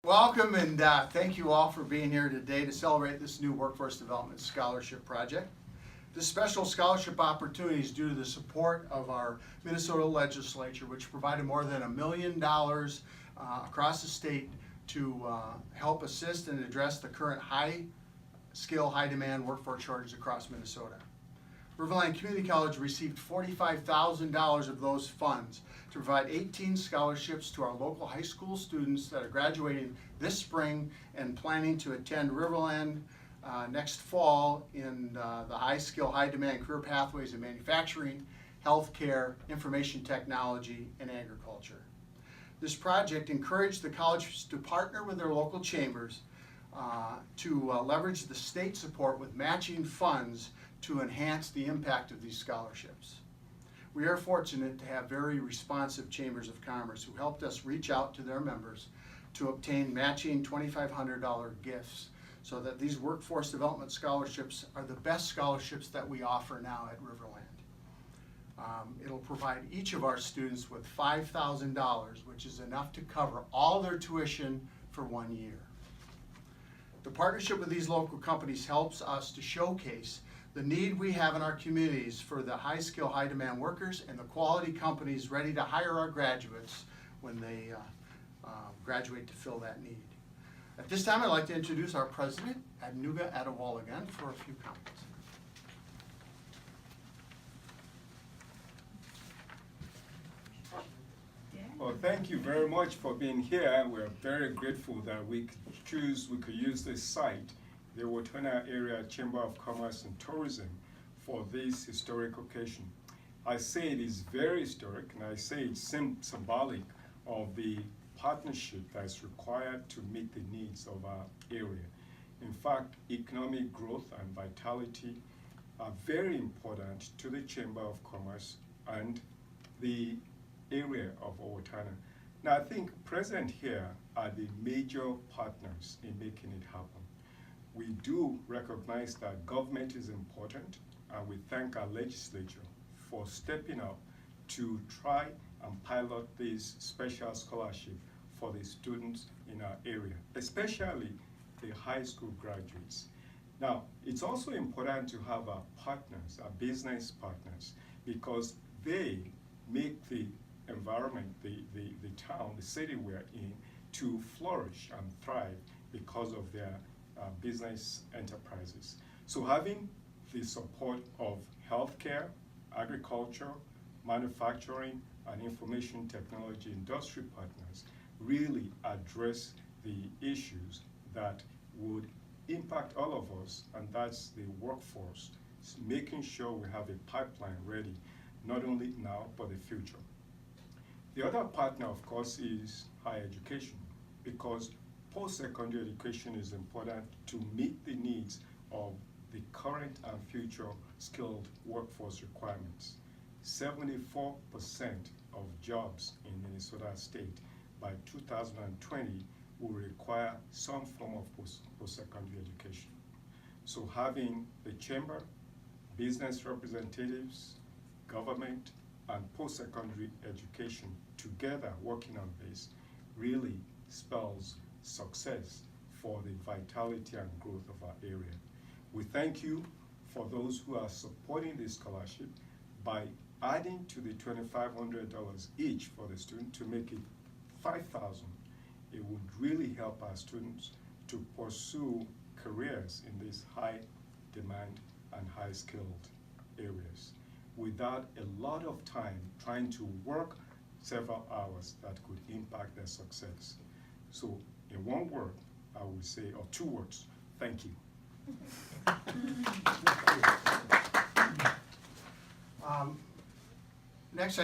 Welcome and thank you all for being here today to celebrate this new Workforce Development Scholarship Project. This special scholarship opportunity is due to the support of our Minnesota legislature, which provided more than $1 million across the state to help assist and address the current high-skill, high-demand workforce shortage across Minnesota. Riverland Community College received $45,000 of those funds to provide 18 scholarships to our local high school students that are graduating this spring and planning to attend Riverland next fall in the high-skill, high-demand career pathways in manufacturing, healthcare, information technology, and agriculture. This project encouraged the colleges to partner with their local chambers to leverage the state support with matching funds to enhance the impact of these scholarships. We are fortunate to have very responsive chambers of commerce who helped us reach out to their members to obtain matching $2,500 gifts so that these workforce development scholarships are the best scholarships that we offer now at Riverland. It'll provide each of our students with $5,000, which is enough to cover all their tuition for 1 year. The partnership with these local companies helps us to showcase the need we have in our communities for the high-skill, high-demand workers and the quality companies ready to hire our graduates when they graduate to fill that need. At this time, I'd like to introduce our president, Adnuga Adewale, for a few comments. Well, thank you very much for being here. We're very grateful that we could use this site, the Owatonna Area Chamber of Commerce and Tourism, for this historic occasion. I say it is very historic, and I say it's symbolic of the partnership that's required to meet the needs of our area. In fact, economic growth and vitality are very important to the Chamber of Commerce and the area of Owatonna. Now, I think present here are the major partners in making it happen. We do recognize that government is important, and we thank our legislature for stepping up to try and pilot this special scholarship for the students in our area, especially the high school graduates. Now, it's also important to have our partners, our business partners, because they make the environment, the town, the city we're in, to flourish and thrive because of their business enterprises. So having the support of healthcare, agriculture, manufacturing, and information technology industry partners really address the issues that would impact all of us, and that's the workforce, making sure we have a pipeline ready, not only now, but the future. The other partner, of course, is higher education, because post-secondary education is important to meet the needs of the current and future skilled workforce requirements. 74% of jobs in Minnesota State by 2020 will require some form of post-secondary education. So having the chamber, business representatives, government, and post-secondary education together working on this really spells success for the vitality and growth of our area. We thank you for those who are supporting this scholarship by adding to the $2,500 each for the student to make it $5,000. It would really help our students to pursue careers in these high demand and high skilled areas without a lot of time trying to work several hours that could impact their success. So in one word, I would say, or two words, thank you. Next,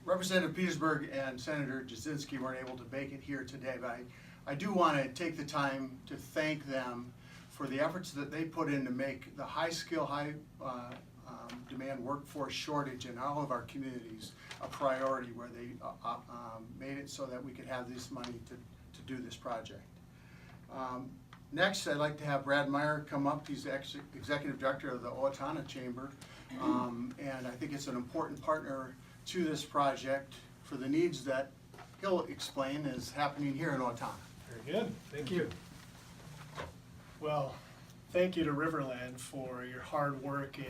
Representative Petersburg and Senator Jasinski weren't able to make it here today, but I do want to take the time to thank them for the efforts that they put in to make the high-skill, high-demand workforce shortage in all of our communities a priority, where they made it so that we could have this money to do this project. Next, I'd like to have Brad Meyer come up. He's the Executive Director of the Owatonna Chamber, and I think it's an important partner to this project for the needs that he'll explain is happening here in Owatonna. Very good, thank you. Well, thank you to Riverland for your hard work in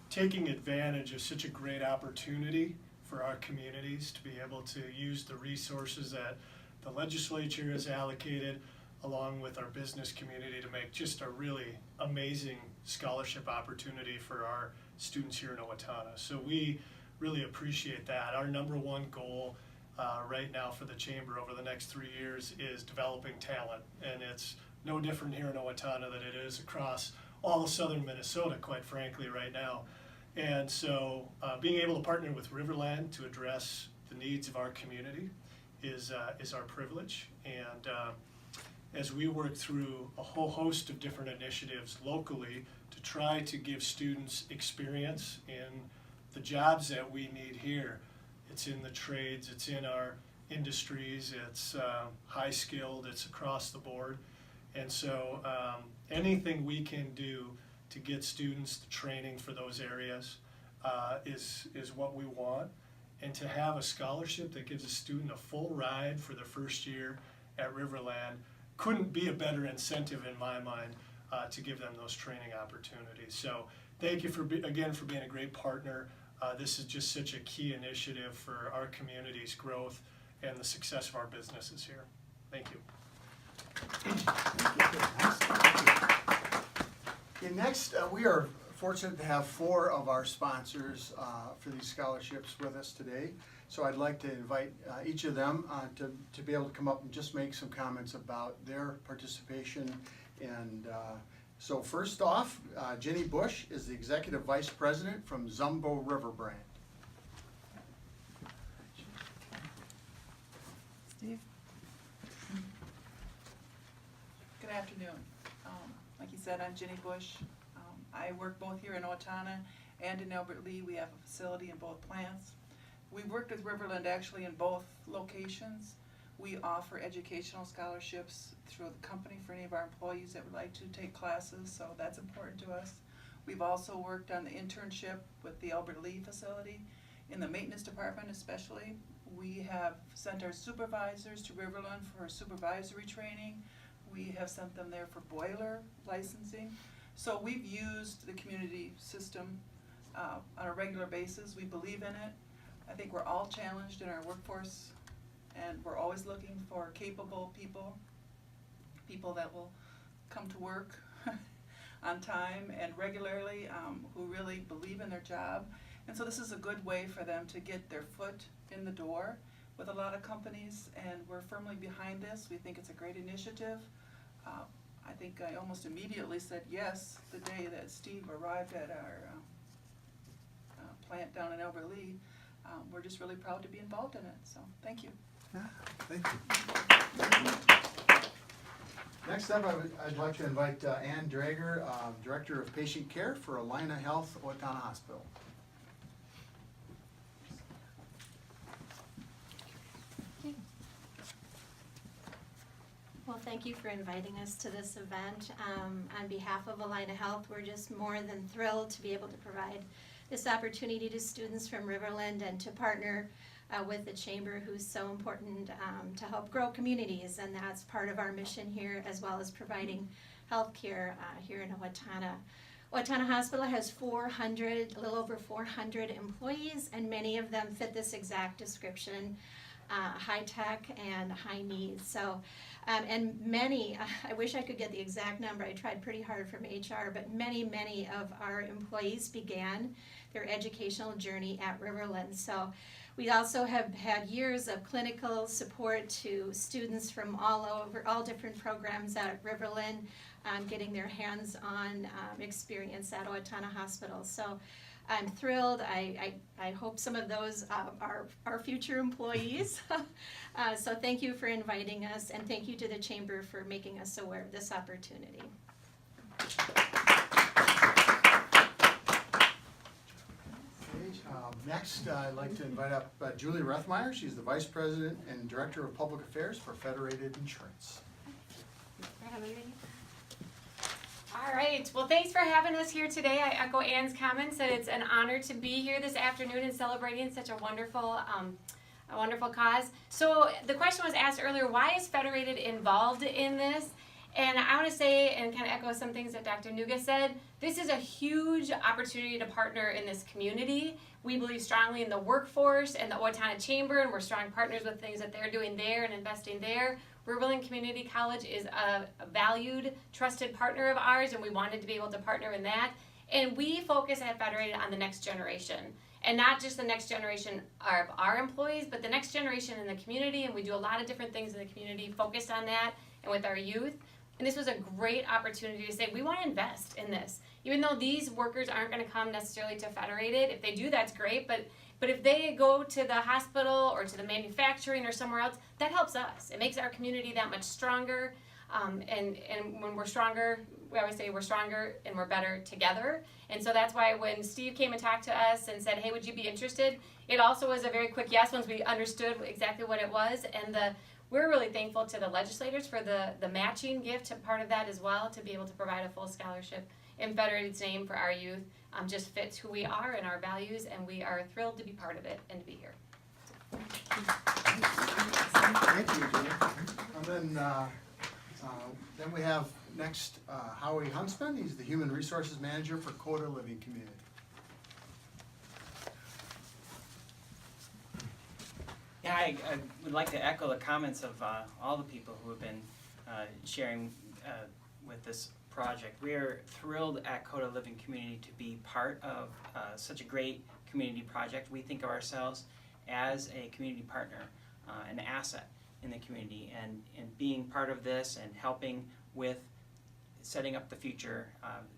taking advantage of such a great opportunity for our communities to be able to use the resources that the legislature has allocated along with our business community to make just a really amazing scholarship opportunity for our students here in Owatonna. So we really appreciate that. Our #1 goal right now for the Chamber over the next 3 years is developing talent, and it's no different here in Owatonna than it is across all of southern Minnesota, quite frankly, right now. And so being able to partner with Riverland to address the needs of our community is our privilege. And as we work through a whole host of different initiatives locally to try to give students experience in the jobs that we need here, it's in the trades, it's in our industries, it's high skilled, it's across the board. And so anything we can do to get students the training for those areas is what we want. And to have a scholarship that gives a student a full ride for their first year at Riverland couldn't be a better incentive in my mind to give them those training opportunities. So thank you again for being a great partner. This is just such a key initiative for our community's growth and the success of our businesses here. Thank you. Okay, next, we are fortunate to have 4 of our sponsors for these scholarships with us today. So I'd like to invite each of them to be able to come up and just make some comments about their participation. And so first off, Jenny Bush is the Executive Vice President from Zumbo River Brand. Steve? Good afternoon. Like you said, I'm Jenny Bush. I work both here in Owatonna and in Albert Lea. We have a facility in both plants. We've worked with Riverland actually in both locations. We offer educational scholarships through the company for any of our employees that would like to take classes, so that's important to us. We've also worked on the internship with the Albert Lea facility. In the maintenance department especially, we have sent our supervisors to Riverland for supervisory training. We have sent them there for boiler licensing. So we've used the community system on a regular basis. We believe in it. I think we're all challenged in our workforce, and we're always looking for capable people that will come to work on time and regularly, who really believe in their job. And so this is a good way for them to get their foot in the door with a lot of companies, and we're firmly behind this. We think it's a great initiative. I think I almost immediately said yes the day that Steve arrived at our plant down in Albert Lea. We're just really proud to be involved in it, so thank you. Thank you. Next up, I'd like to invite Ann Drager, Director of Patient Care for Allina Health, Owatonna Hospital. Well, thank you for inviting us to this event. On behalf of Allina Health, we're just more than thrilled to be able to provide this opportunity to students from Riverland and to partner with the Chamber, who's so important to help grow communities, and that's part of our mission here, as well as providing health care here in Owatonna. Owatonna Hospital has a little over 400 employees, and many of them fit this exact description, high tech and high needs. So, and many, I wish I could get the exact number, I tried pretty hard from HR, but many of our employees began their educational journey at Riverland. So we also have had years of clinical support to students from all different programs at Riverland, getting their hands-on experience at Owatonna Hospital. So I'm thrilled. I hope some of those are our future employees. So thank you for inviting us, and thank you to the Chamber for making us aware of this opportunity. Next, I'd like to invite up Julie Rethmeyer. She's the Vice President and Director of Public Affairs for Federated Insurance. All right, well, thanks for having us here today. I echo Ann's comments that it's an honor to be here this afternoon and celebrating such a wonderful a wonderful cause. So the question was asked earlier, why is Federated involved in this? And I want to say, and kind of echo some things that Dr. Nuga said, this is a huge opportunity to partner in this community. We believe strongly in the workforce and the Owatonna Chamber, and we're strong partners with things that they're doing there and investing there. Riverland Community College is a valued, trusted partner of ours, and we wanted to be able to partner in that. And we focus at Federated on the next generation. And not just the next generation of our employees, but the next generation in the community, and we do a lot of different things in the community focused on that and with our youth. And this was a great opportunity to say, we want to invest in this. Even though these workers aren't going to come necessarily to Federated, if they do, that's great, but if they go to the hospital or to the manufacturing or somewhere else, that helps us. It makes our community that much stronger, and when we're stronger, we always say we're stronger and we're better together. And so that's why when Steve came and talked to us and said, hey, would you be interested? It also was a very quick yes once we understood exactly what it was. And we're really thankful to the legislators for the matching gift, part of that as well, to be able to provide a full scholarship in Federated's name for our youth. Just fits who we are and our values, and we are thrilled to be part of it and to be here. Thank you, Jenny. And then we have next Howie Huntsman. He's the Human Resources Manager for Coda Living Community. Yeah, I would like to echo the comments of all the people who have been sharing with this project. We are thrilled at Coda Living Community to be part of such a great community project. We think of ourselves as a community partner, an asset in the community, and being part of this and helping with setting up the future,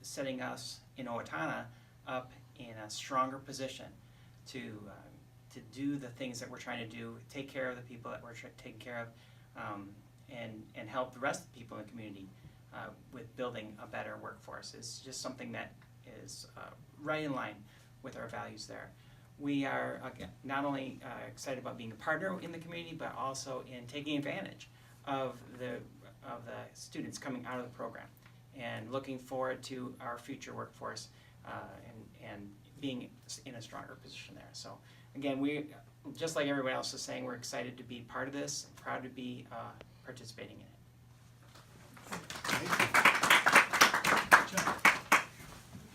setting us in Owatonna up in a stronger position to do the things that we're trying to do, take care of the people that we're taking care of, and help the rest of the people in the community with building a better workforce. It's just something that is right in line with our values there. We are not only excited about being a partner in the community, but also in taking advantage of the students coming out of the program, and looking forward to our future workforce and being in a stronger position there. So again, we, just like everyone else is saying, we're excited to be part of this, and proud to be participating in it.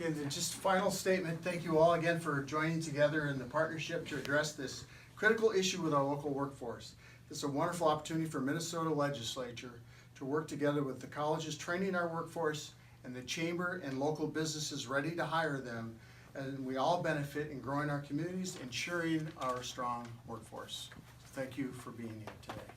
Again, just final statement, thank you all again for joining together in the partnership to address this critical issue with our local workforce. It's a wonderful opportunity for Minnesota legislature to work together with the colleges training our workforce and the chamber and local businesses ready to hire them, and we all benefit in growing our communities, ensuring our strong workforce. Thank you for being here today.